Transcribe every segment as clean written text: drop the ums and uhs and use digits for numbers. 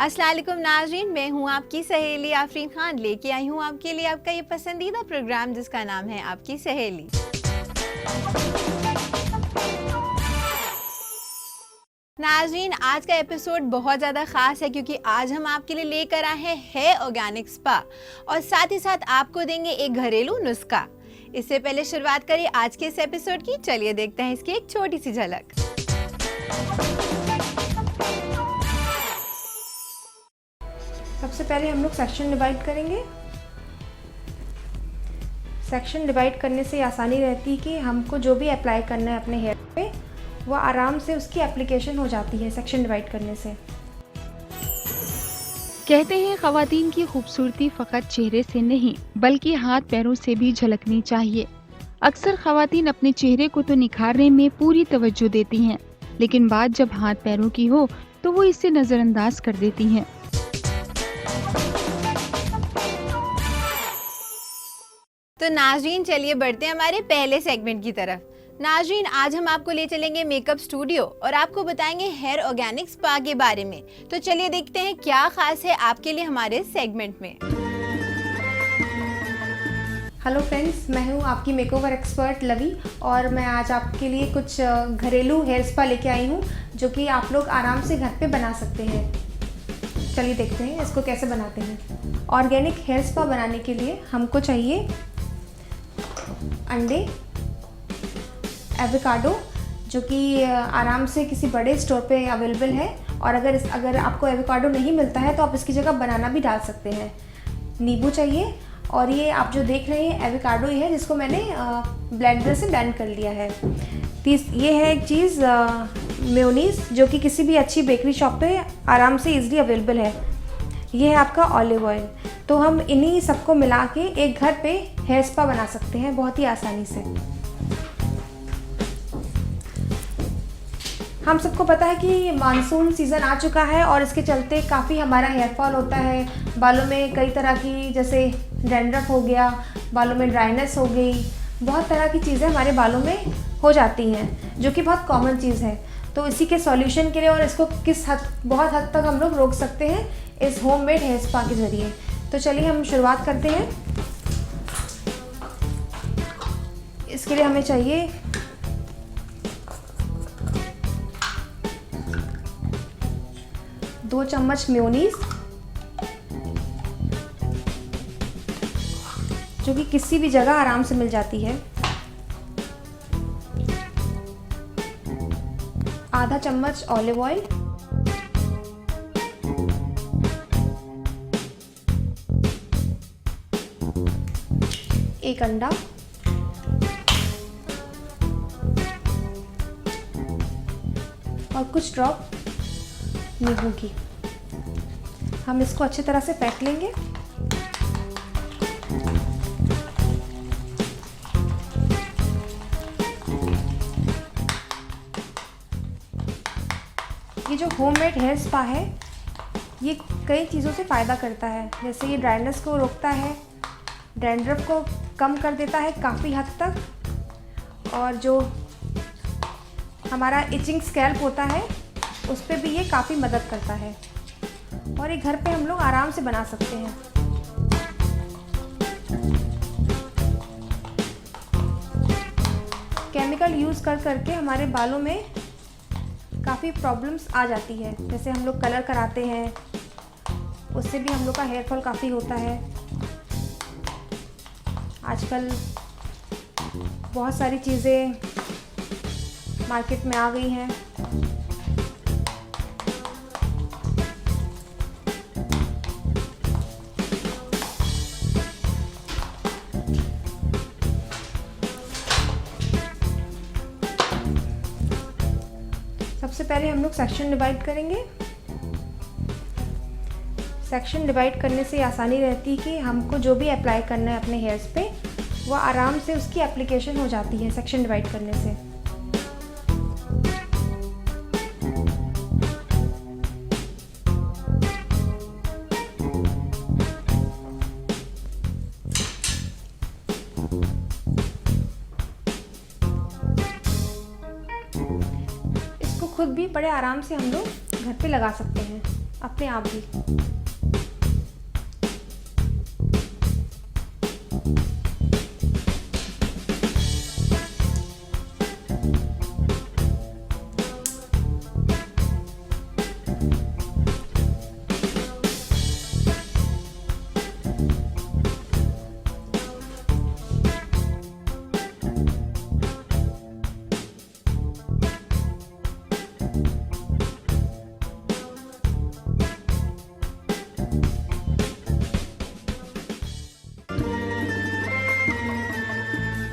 अस्सलाम वालेकुम नाज़रीन, मैं हूँ आपकी सहेली आफरीन खान, लेके आई हूँ आपके लिए आपका ये पसंदीदा प्रोग्राम जिसका नाम है आपकी सहेली। नाज़रीन, आज का एपिसोड बहुत ज़्यादा ख़ास है क्योंकि आज हम आपके लिए लेकर आए हैं हेयर ऑर्गेनिक स्पा और साथ ही साथ आपको देंगे एक घरेलू नुस्खा। इससे पहले शुरुआत करें आज के इस एपिसोड की। चलिए देखते हैं इसकी एक छोटी सी झलक। सबसे पहले हम लोग सेक्शन डिवाइड करेंगे। सेक्शन डिवाइड करने से आसानी रहती है कि हमको जो भी अप्लाई करना है अपने हेयर पे वो आराम से उसकी एप्लीकेशन हो जाती है सेक्शन डिवाइड करने से। कहते हैं ख़वातीन की खूबसूरती फ़कत चेहरे से नहीं बल्कि हाथ पैरों से भी झलकनी चाहिए। अक्सर ख़वातीन अपने चेहरे को तो निखारने में पूरी तवज्जो देती हैं, लेकिन बात जब हाथ पैरों की हो तो वो इसे नज़रअंदाज कर देती हैं। तो नाज़रीन, चलिए बढ़ते हैं हमारे पहले सेगमेंट की तरफ। नाज़रीन, आज हम आपको ले चलेंगे मेकअप स्टूडियो और आपको बताएंगे हेयर ऑर्गेनिक स्पा के बारे में। तो चलिए देखते हैं क्या खास है आपके लिए हमारे सेगमेंट में। हेलो फ्रेंड्स, मैं हूँ आपकी मेकओवर एक्सपर्ट लवी और मैं आज आपके लिए कुछ घरेलू हेयर स्पा लेके आई हूँ जो कि आप लोग आराम से घर पे बना सकते हैं। चलिए देखते हैं इसको कैसे बनाते हैं। ऑर्गेनिक हेयर स्पा बनाने के लिए हमको चाहिए अंडे, एवोकाडो जो कि आराम से किसी बड़े स्टोर पे अवेलेबल है, और अगर आपको एवोकाडो नहीं मिलता है तो आप इसकी जगह बनाना भी डाल सकते हैं। नींबू चाहिए, और ये आप जो देख रहे हैं एवोकाडो ही है जिसको मैंने ब्लेंडर से ब्लेंड कर लिया है। ये है एक चीज़ मेयोनीज़ जो कि किसी भी अच्छी बेकरी शॉप पे आराम से ईज़िली अवेलेबल है। ये है आपका ऑलिव ऑयल। तो हम इन्हीं सबको मिला के एक घर पे हेयर स्पा बना सकते हैं बहुत ही आसानी से। हम सबको पता है कि मानसून सीज़न आ चुका है और इसके चलते काफ़ी हमारा हेयर फॉल होता है। बालों में कई तरह की, जैसे डैंड्रफ हो गया, बालों में ड्राइनेस हो गई, बहुत तरह की चीज़ें हमारे बालों में हो जाती हैं जो कि बहुत कॉमन चीज़ है। तो इसी के सॉल्यूशन के लिए और इसको बहुत हद तक हम लोग रोक सकते हैं इस होममेड हेयर स्पा के ज़रिए। तो चलिए हम शुरुआत करते हैं। इसके लिए हमें चाहिए दो चम्मच मेयोनीज़ जो कि किसी भी जगह आराम से मिल जाती है, आधा चम्मच ऑलिव ऑयल, एक अंडा, और कुछ ड्रॉप नींबू की। हम इसको अच्छी तरह से फेंट लेंगे। ये जो होममेड हेयर स्पा है ये कई चीज़ों से फ़ायदा करता है, जैसे ये ड्राइनेस को रोकता है, डैंड्रफ को कम कर देता है काफ़ी हद तक, और जो हमारा इचिंग स्कैल्प होता है उस पर भी ये काफ़ी मदद करता है। और ये घर पे हम लोग आराम से बना सकते हैं। केमिकल यूज़ करके हमारे बालों में काफ़ी प्रॉब्लम्स आ जाती है, जैसे हम लोग कलर कराते हैं उससे भी हम लोग का हेयर फॉल काफ़ी होता है। आजकल बहुत सारी चीज़ें मार्केट में आ गई हैं। सबसे पहले हम लोग सेक्शन डिवाइड करेंगे। सेक्शन डिवाइड करने से आसानी रहती है कि हमको जो भी अप्लाई करना है अपने हेयर्स पे वो आराम से उसकी एप्लीकेशन हो जाती है सेक्शन डिवाइड करने से। इसको खुद भी बड़े आराम से हम लोग घर पे लगा सकते हैं। अपने आप भी।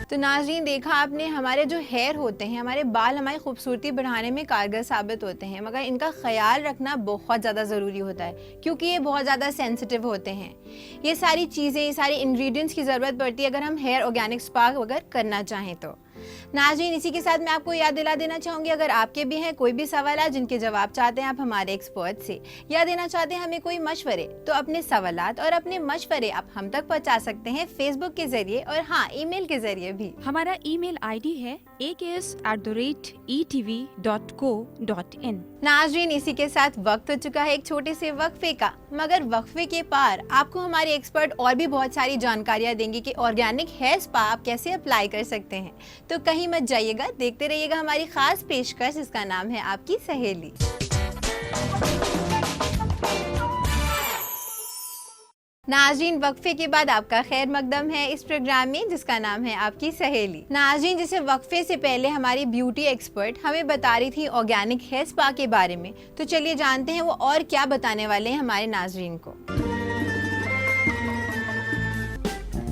तो नाज़रीन, देखा आपने, हमारे जो हेयर होते हैं, हमारे बाल हमारी खूबसूरती बढ़ाने में कारगर साबित होते हैं, मगर इनका ख्याल रखना बहुत ज़्यादा ज़रूरी होता है क्योंकि ये बहुत ज़्यादा सेंसिटिव होते हैं। ये सारी चीज़ें, ये सारी इंग्रेडिएंट्स की ज़रूरत पड़ती है अगर हम हेयर ऑर्गेनिक स्पा अगर करना चाहें तो। नाज़रीन, इसी के साथ मैं आपको याद दिला देना चाहूँगी, अगर आपके भी हैं कोई भी सवाल जिनके जवाब चाहते हैं आप हमारे एक्सपर्ट से या देना चाहते हैं हमें कोई मशवरे, तो अपने सवालात और अपने मशवरे आप हम तक पहुँचा सकते हैं फेसबुक के जरिए और हाँ, ईमेल के जरिए भी। हमारा ईमेल आईडी है aks@etv.co.in। नाज़रीन, इसी के साथ वक्त हो चुका है एक छोटे से वक्फे का, मगर वक्फे के पार आपको हमारे एक्सपर्ट और भी बहुत सारी जानकारियाँ देंगे कि ऑर्गेनिक हेयर स्पा आप कैसे अप्लाई कर सकते हैं। तो कहीं मत जाइएगा, देखते रहिएगा हमारी खास पेशकश, जिसका नाम है आपकी सहेली। नाज़रीन, वक्फे के बाद आपका खैर मकदम है इस प्रोग्राम में जिसका नाम है आपकी सहेली। नाज़रीन, जैसे वक्फे से पहले हमारी ब्यूटी एक्सपर्ट हमें बता रही थी ऑर्गेनिक हेयर स्पा के बारे में, तो चलिए जानते हैं वो और क्या बताने वाले हैं हमारे नाज़रीन को।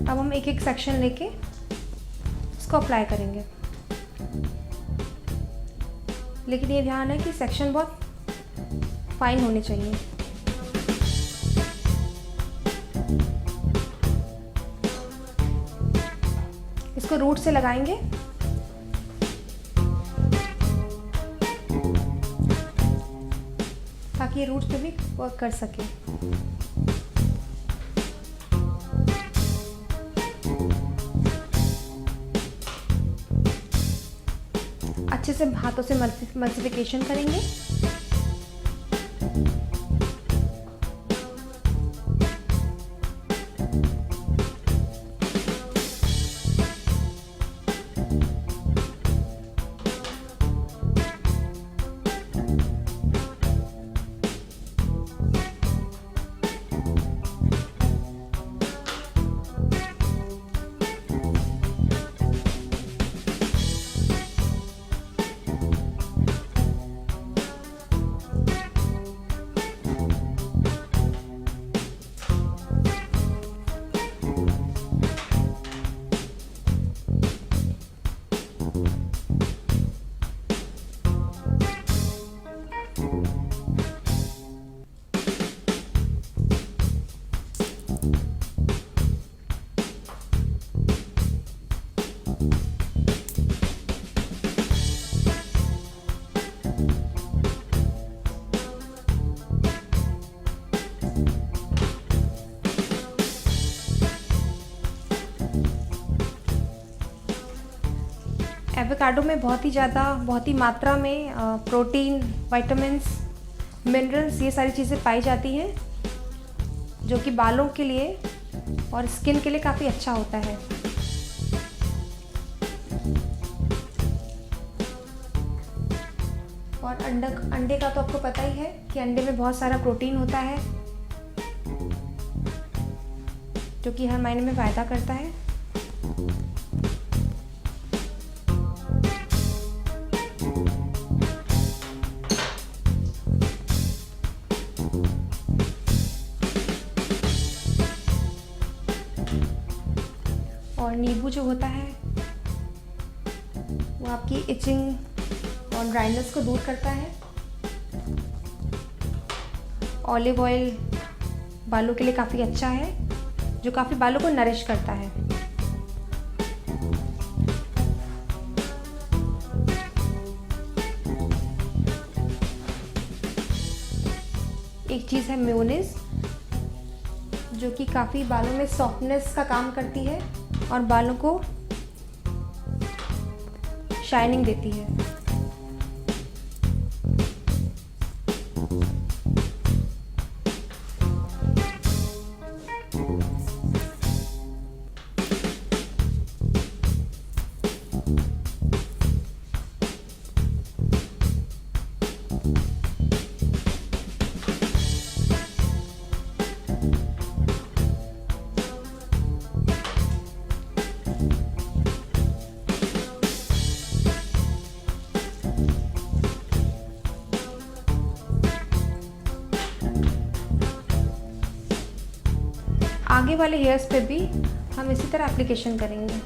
अब हम एक एक सेक्शन लेके इसको अप्लाई करेंगे, लेकिन ये ध्यान है कि सेक्शन बहुत फाइन होने चाहिए। इसको रूट से लगाएंगे, ताकि ये रूट पे भी वर्क कर सके। अच्छे से हाथों से मल्टीप्लिकेशन करेंगे। एवोकाडो में बहुत ही मात्रा में प्रोटीन, विटामिन्स, मिनरल्स, ये सारी चीज़ें पाई जाती हैं, जो कि बालों के लिए और स्किन के लिए काफ़ी अच्छा होता है। और अंडे का तो आपको पता ही है कि अंडे में बहुत सारा प्रोटीन होता है, जो कि हर मायने में फ़ायदा करता है। और नींबू जो होता है वो आपकी इचिंग और ड्राइनेस को दूर करता है। ऑलिव ऑयल बालों के लिए काफ़ी अच्छा है, जो काफ़ी बालों को नरिश करता है। एक चीज़ है मेयोनीज, जो कि काफ़ी बालों में सॉफ्टनेस का काम करती है और बालों को शाइनिंग देती है। आगे वाले हेयर्स पे भी हम इसी तरह एप्लीकेशन करेंगे।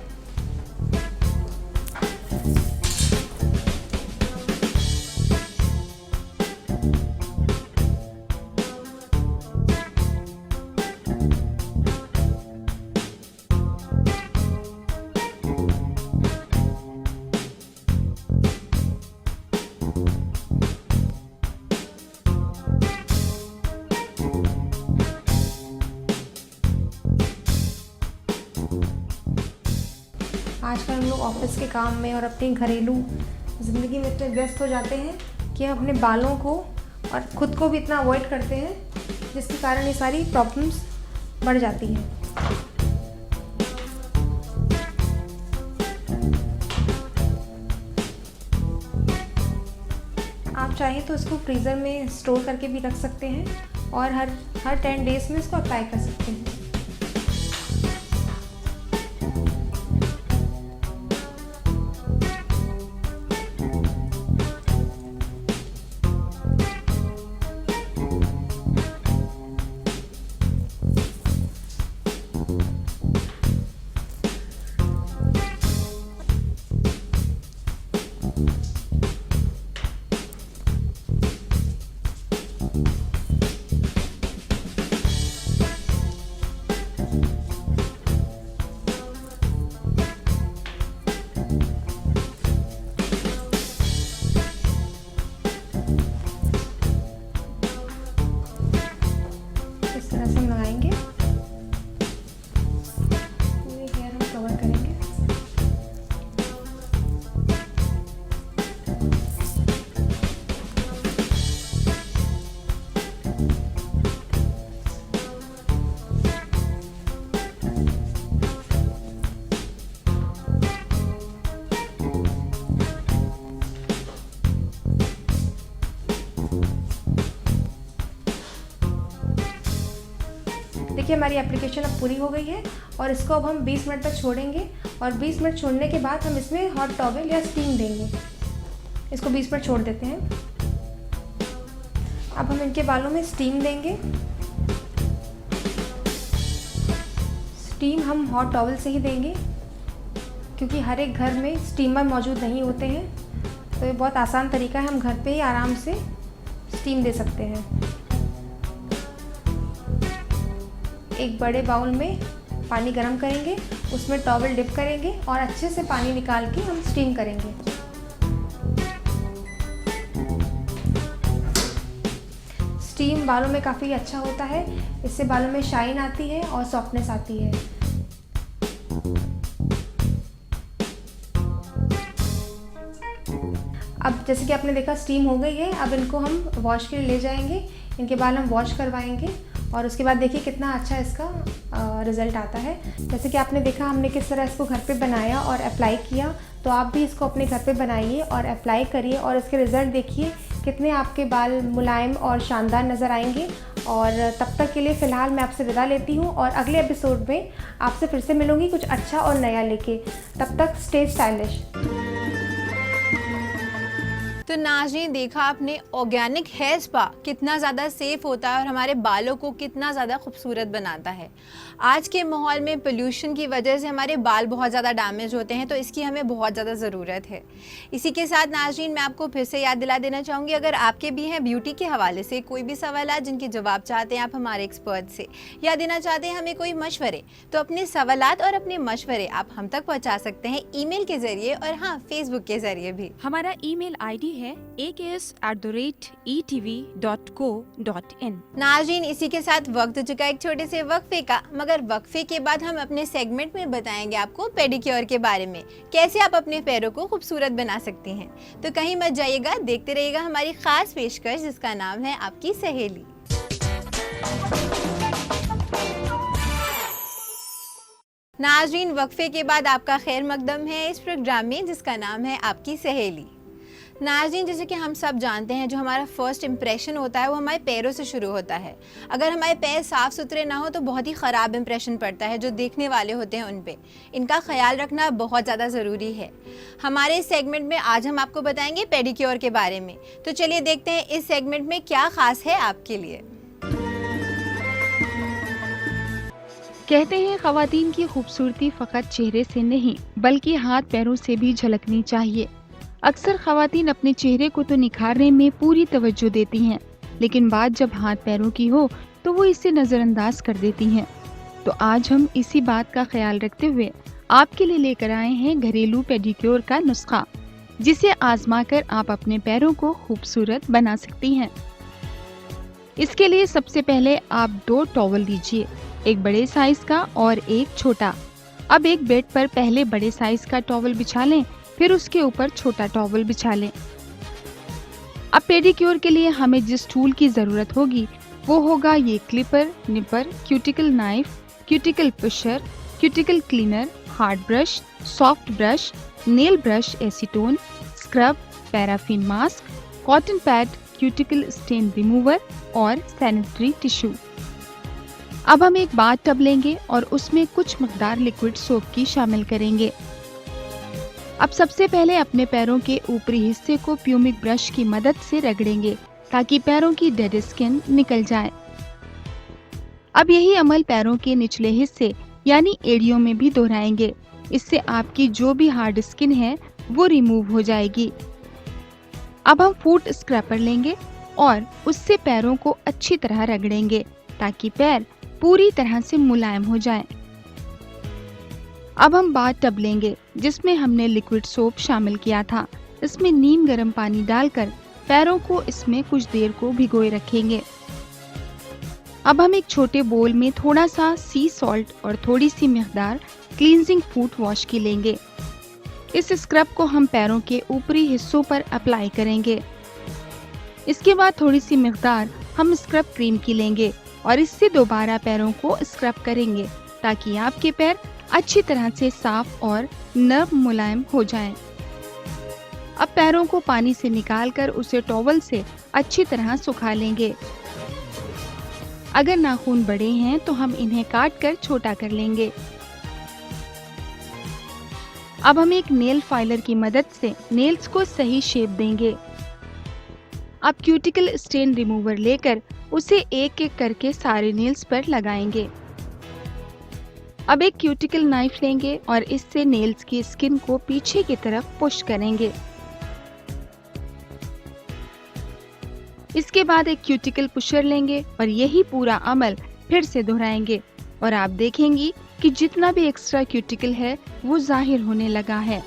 आजकल हम लोग ऑफिस के काम में और अपनी घरेलू ज़िंदगी में इतने व्यस्त हो जाते हैं कि हम अपने बालों को और ख़ुद को भी इतना अवॉइड करते हैं, जिसके कारण ये सारी प्रॉब्लम्स बढ़ जाती हैं। आप चाहें तो इसको फ्रीज़र में स्टोर करके भी रख सकते हैं और हर 10 डेज़ में इसको अप्लाई कर सकते हैं। देखिए हमारी एप्लीकेशन अब पूरी हो गई है और इसको अब हम 20 मिनट तक छोड़ेंगे और 20 मिनट छोड़ने के बाद हम इसमें हॉट टॉवल या स्टीम देंगे। इसको 20 मिनट छोड़ देते हैं। अब हम इनके बालों में स्टीम देंगे। स्टीम हम हॉट टॉवल से ही देंगे क्योंकि हर एक घर में स्टीमर मौजूद नहीं होते हैं, तो ये बहुत आसान तरीका है, हम घर पे ही आराम से स्टीम दे सकते हैं। एक बड़े बाउल में पानी गरम करेंगे, उसमें टॉवल डिप करेंगे और अच्छे से पानी निकाल के हम स्टीम करेंगे। स्टीम बालों में काफ़ी अच्छा होता है, इससे बालों में शाइन आती है और सॉफ्टनेस आती है। अब जैसे कि आपने देखा स्टीम हो गई है, अब इनको हम वॉश के लिए ले जाएंगे। इनके बाल हम वॉश करवाएंगे और उसके बाद देखिए कितना अच्छा इसका रिज़ल्ट आता है। जैसे कि आपने देखा हमने किस तरह इसको घर पे बनाया और अप्लाई किया, तो आप भी इसको अपने घर पे बनाइए और अप्लाई करिए और इसके रिज़ल्ट देखिए कितने आपके बाल मुलायम और शानदार नज़र आएंगे। और तब तक के लिए फ़िलहाल मैं आपसे विदा लेती हूँ और अगले एपिसोड में आपसे फिर से मिलूँगी कुछ अच्छा और नया लेके। तब तक स्टे स्टाइलिश। तो नाज़रीन, देखा आपने ऑर्गेनिक हेयर स्पा कितना ज़्यादा सेफ़ होता है और हमारे बालों को कितना ज़्यादा खूबसूरत बनाता है। आज के माहौल में पोल्यूशन की वजह से हमारे बाल बहुत ज़्यादा डैमेज होते हैं, तो इसकी हमें बहुत ज़्यादा ज़रूरत है। इसी के साथ नाज़रीन, मैं आपको फिर से याद दिला देना चाहूँगी, अगर आपके भी हैं ब्यूटी के हवाले से कोई भी सवाल जिनके जवाब चाहते हैं आप हमारे एक्सपर्ट से या देना चाहते हैं हमें कोई मशवरे, तो अपने सवालात और अपने मशवरे आप हम तक पहुँचा सकते हैं ईमेल के ज़रिए और हाँ, फेसबुक के ज़रिए भी। हमारा ईमेल आईडी है aks@etv.co.in। नाज़रीन, इसी के साथ वक्त हो चुका एक छोटे से वक्फे का, मगर वक्फे के बाद हम अपने सेगमेंट में बताएंगे आपको पेडिक्योर के बारे में, कैसे आप अपने पैरों को खूबसूरत बना सकती हैं। तो कहीं मत जाइएगा, देखते रहिएगा हमारी खास पेशकश जिसका नाम है आपकी सहेली। नाज़रीन, वक्फे के बाद आपका खैर मकदम है इस प्रोग्राम में जिसका नाम है आपकी सहेली। नाज़रीन, जैसे कि हम सब जानते हैं, जो हमारा फर्स्ट इम्प्रेशन होता है वो हमारे पैरों से शुरू होता है। अगर हमारे पैर साफ़ सुथरे ना हो तो बहुत ही ख़राब इम्प्रेशन पड़ता है जो देखने वाले होते हैं उन पे। इनका ख्याल रखना बहुत ज़्यादा ज़रूरी है। हमारे इस सेगमेंट में आज हम आपको बताएंगे पेडिक्योर के बारे में। तो चलिए देखते हैं इस सेगमेंट में क्या ख़ास है आपके लिए। कहते हैं खवातीन की खूबसूरती फकत चेहरे से नहीं बल्कि हाथ पैरों से भी झलकनी चाहिए। अक्सर खवातीन अपने चेहरे को तो निखारने में पूरी तवज्जो देती हैं, लेकिन बात जब हाथ पैरों की हो तो वो इसे नज़रअंदाज कर देती हैं। तो आज हम इसी बात का ख्याल रखते हुए आपके लिए लेकर आए हैं घरेलू पेडिक्योर का नुस्खा, जिसे आजमा कर आप अपने पैरों को खूबसूरत बना सकती हैं। इसके लिए सबसे पहले आप 2 टॉवल लीजिए, एक बड़े साइज का और एक छोटा। अब एक बेड पर पहले बड़े साइज का टॉवल बिछा लें, फिर उसके ऊपर छोटा टॉवल बिछा लें। अब पेडिक्योर के लिए हमें जिस टूल की जरूरत होगी वो होगा ये clipper, nipper, cuticle knife, cuticle pusher, cuticle cleaner, hard brush, soft brush, nail brush, acetone, scrub, paraffin mask, cotton pad, cuticle stain remover और सैनिटरी टिश्यू। अब हम एक बाथ टब लेंगे और उसमें कुछ मकदार लिक्विड सोप की शामिल करेंगे। अब सबसे पहले अपने पैरों के ऊपरी हिस्से को प्यूमिक ब्रश की मदद से रगड़ेंगे ताकि पैरों की डेड स्किन निकल जाए। अब यही अमल पैरों के निचले हिस्से यानी एड़ियों में भी दोहराएंगे। इससे आपकी जो भी हार्ड स्किन है वो रिमूव हो जाएगी। अब हम फुट स्क्रैपर लेंगे और उससे पैरों को अच्छी तरह रगड़ेंगे ताकि पैर पूरी तरह से मुलायम हो जाएं। अब हम बाथ टब लेंगे जिसमें हमने लिक्विड सोप शामिल किया था। इसमें नीम गर्म पानी डालकर पैरों को इसमें कुछ देर को भिगोए रखेंगे। अब हम एक छोटे बोल में थोड़ा सा सी सॉल्ट और थोड़ी सी मिकदार क्लींजिंग फुट वॉश की लेंगे। इस स्क्रब को हम पैरों के ऊपरी हिस्सों पर अप्लाई करेंगे। इसके बाद थोड़ी सी मिकदार हम स्क्रब क्रीम की लेंगे और इससे दोबारा पैरों को स्क्रब करेंगे ताकि आपके पैर अच्छी तरह से साफ और नर्म मुलायम हो जाएं। अब पैरों को पानी से निकालकर उसे टॉवल से अच्छी तरह सुखा लेंगे। अगर नाखून बड़े हैं तो हम इन्हें काट कर छोटा कर लेंगे। अब हम एक नेल फाइलर की मदद से नेल्स को सही शेप देंगे। अब क्यूटिकल स्टेन रिमूवर लेकर उसे एक एक करके सारे नेल्स पर लगाएंगे। अब एक क्यूटिकल नाइफ लेंगे और इससे नेल्स की स्किन को पीछे की तरफ पुश करेंगे। इसके बाद एक क्यूटिकल पुशर लेंगे और यही पूरा अमल फिर से दोहराएंगे और आप देखेंगी कि जितना भी एक्स्ट्रा क्यूटिकल है वो जाहिर होने लगा है।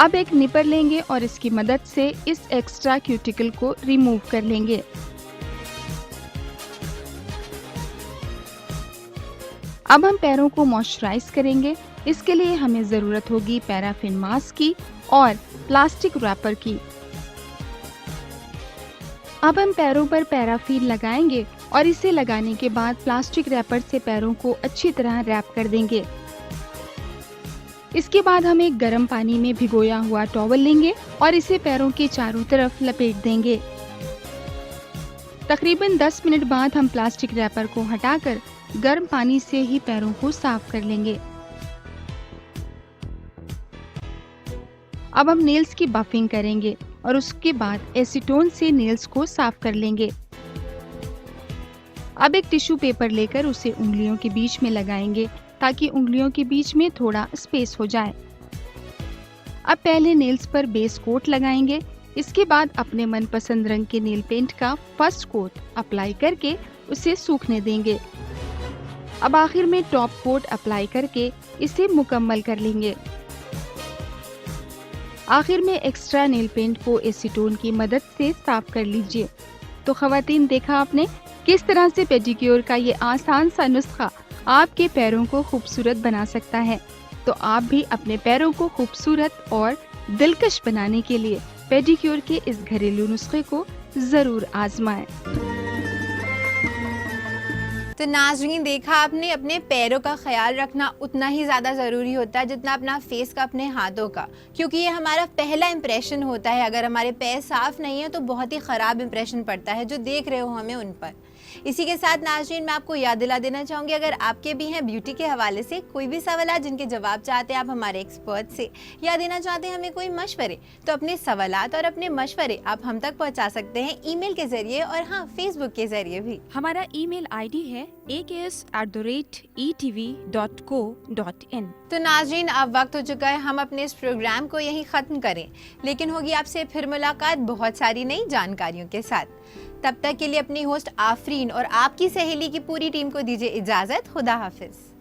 अब एक निपर लेंगे और इसकी मदद से इस एक्स्ट्रा क्यूटिकल को रिमूव कर लेंगे। अब हम पैरों को मॉइस्चराइज करेंगे। इसके लिए हमें जरूरत होगी पैराफिन मास्क की और प्लास्टिक रैपर की। अब हम पैरों पर पैराफिन लगाएंगे और इसे लगाने के बाद प्लास्टिक रैपर से पैरों को अच्छी तरह रैप कर देंगे। इसके बाद हम एक गर्म पानी में भिगोया हुआ टॉवल लेंगे और इसे पैरों के चारों तरफ लपेट देंगे। तकरीबन 10 मिनट बाद हम प्लास्टिक रैपर को हटाकर गर्म पानी से ही पैरों को साफ कर लेंगे। अब हम नेल्स की बफिंग करेंगे और उसके बाद एसीटोन से नेल्स को साफ कर लेंगे। अब एक टिश्यू पेपर लेकर उसे उंगलियों के बीच में लगाएंगे ताकि उंगलियों के बीच में थोड़ा स्पेस हो जाए। अब पहले नेल्स पर बेस कोट लगाएंगे। इसके बाद अपने मनपसंद रंग के नेल पेंट का फर्स्ट कोट अप्लाई करके उसे सूखने देंगे। अब आखिर में टॉप कोट अप्लाई करके इसे मुकम्मल कर लेंगे। आखिर में एक्स्ट्रा नेल पेंट को एसीटोन की मदद से साफ कर लीजिए। तो खवातीन, देखा आपने किस तरह से पेडिक्योर का ये आसान सा नुस्खा आपके पैरों को खूबसूरत बना सकता है। तो आप भी अपने पैरों को खूबसूरत और दिलकश बनाने के लिए पेडिक्योर के इस घरेलू नुस्खे को जरूर आजमाएं। तो नाज़रीन, देखा आपने, अपने पैरों का ख्याल रखना उतना ही ज़्यादा ज़रूरी होता है जितना अपना फेस का, अपने हाथों का, क्योंकि ये हमारा पहला इंप्रेशन होता है। अगर हमारे पैर साफ़ नहीं है तो बहुत ही ख़राब इंप्रेशन पड़ता है जो देख रहे हो हमें उन पर। इसी के साथ नाज़रीन मैं आपको याद दिला देना चाहूँगी, अगर आपके भी हैं ब्यूटी के हवाले से कोई भी सवाल जिनके जवाब चाहते हैं आप हमारे एक्सपर्ट से या देना चाहते हैं हमें कोई मशवरे, तो अपने सवालात और अपने मशवरे आप हम तक पहुँचा सकते हैं ईमेल के जरिए और हाँ फेसबुक के जरिए भी। हमारा ईमेल आईडी है aks@etv.co.in। तो नाज़रीन अब वक्त हो चुका है हम अपने इस प्रोग्राम को यहीं ख़त्म करें, लेकिन होगी आपसे फिर मुलाकात बहुत सारी नई जानकारियों के साथ। तब तक के लिए अपनी होस्ट आफरीन और आपकी सहेली की पूरी टीम को दीजिए इजाज़त। खुदा हाफिज़।